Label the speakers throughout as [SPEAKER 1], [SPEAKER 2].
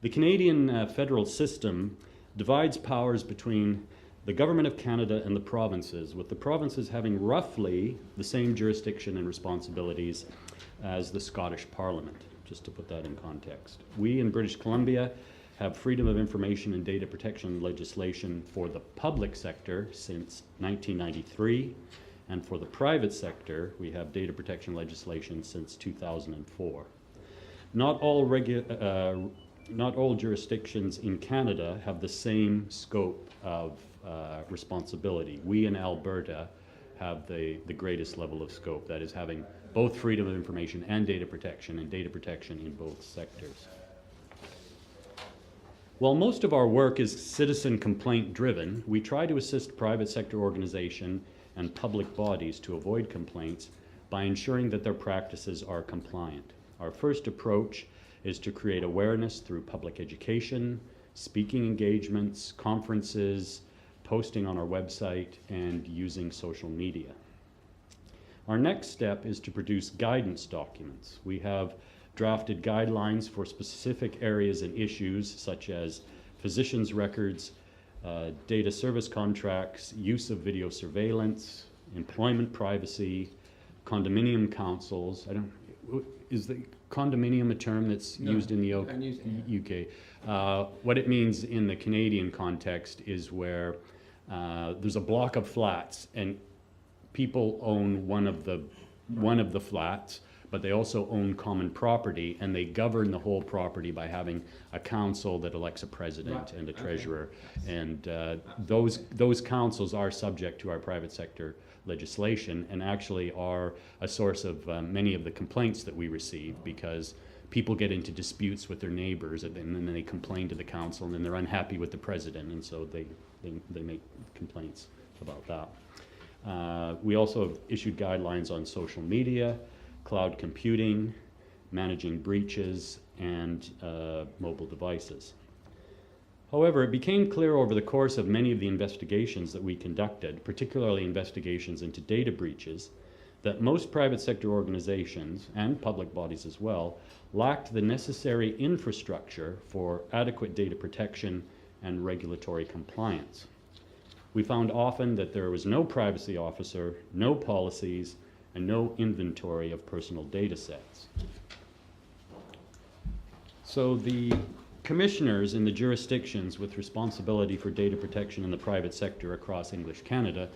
[SPEAKER 1] The Canadian federal system divides powers between the Government of Canada and the provinces, with the provinces having roughly the same jurisdiction and responsibilities as the Scottish Parliament, just to put that in context. We in British Columbia have freedom of information and data protection legislation for the public sector since 1993, and for the private sector, we have data protection legislation since 2004. Not all jurisdictions in Canada have the same scope of responsibility. We in Alberta have the greatest level of scope, that is having both freedom of information and data protection in both sectors. While most of our work is citizen complaint driven, we try to assist private sector organization and public bodies to avoid complaints by ensuring that their practices are compliant. Our first approach is to create awareness through public education, speaking engagements, conferences, posting on our website, and using social media. Our next step is to produce guidance documents. We have drafted guidelines for specific areas and issues such as physicians' records, data service contracts, use of video surveillance, employment privacy, condominium councils. Is the condominium a term that's used in the UK? What it means in the Canadian context is where there's a block of flats and people own one of the flats, but they also own common property, and they govern the whole property by having a council that elects a president and a treasurer. And those councils are subject to our private sector legislation and actually are a source of many of the complaints that we receive, because people get into disputes with their neighbors and then they complain to the council, and then they're unhappy with the president, and so they make complaints about that. We also have issued guidelines on social media, cloud computing, managing breaches, and mobile devices. However, it became clear over the course of many of the investigations that we conducted, particularly investigations into data breaches, that most private sector organizations, and public bodies as well, lacked the necessary infrastructure for adequate data protection and regulatory compliance. We found often that there was no privacy officer, no policies, and no inventory of personal data sets. So the commissioners in the jurisdictions with responsibility for data protection in the private sector across English Canada,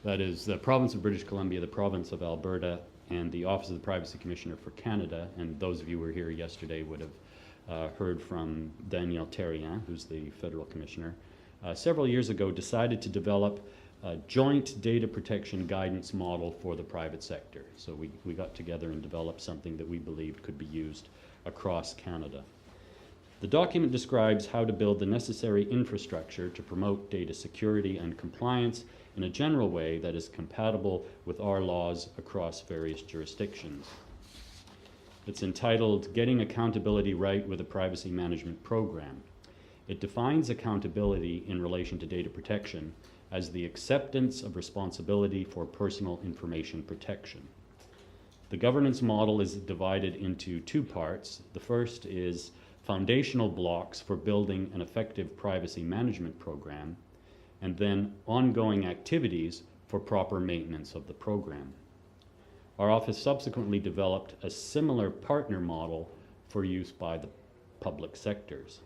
[SPEAKER 1] that is the province of British Columbia, the province of Alberta, and the Office of the Privacy Commissioner for Canada, and those of you who were here yesterday would have heard from Danielle Terrien, who's the federal commissioner, several years ago decided to develop a joint data protection guidance model for the private sector. So we got together and developed something that we believed could be used across Canada. The document describes how to build the necessary infrastructure to promote data security and compliance in a general way that is compatible with our laws across various jurisdictions. It's entitled Getting Accountability Right with a Privacy Management Program. It defines accountability in relation to data protection as the acceptance of responsibility for personal information protection. The governance model is divided into two parts. The first is foundational blocks for building an effective privacy management program, and then ongoing activities for proper maintenance of the program. Our office subsequently developed a similar partner model for use by the public sectors.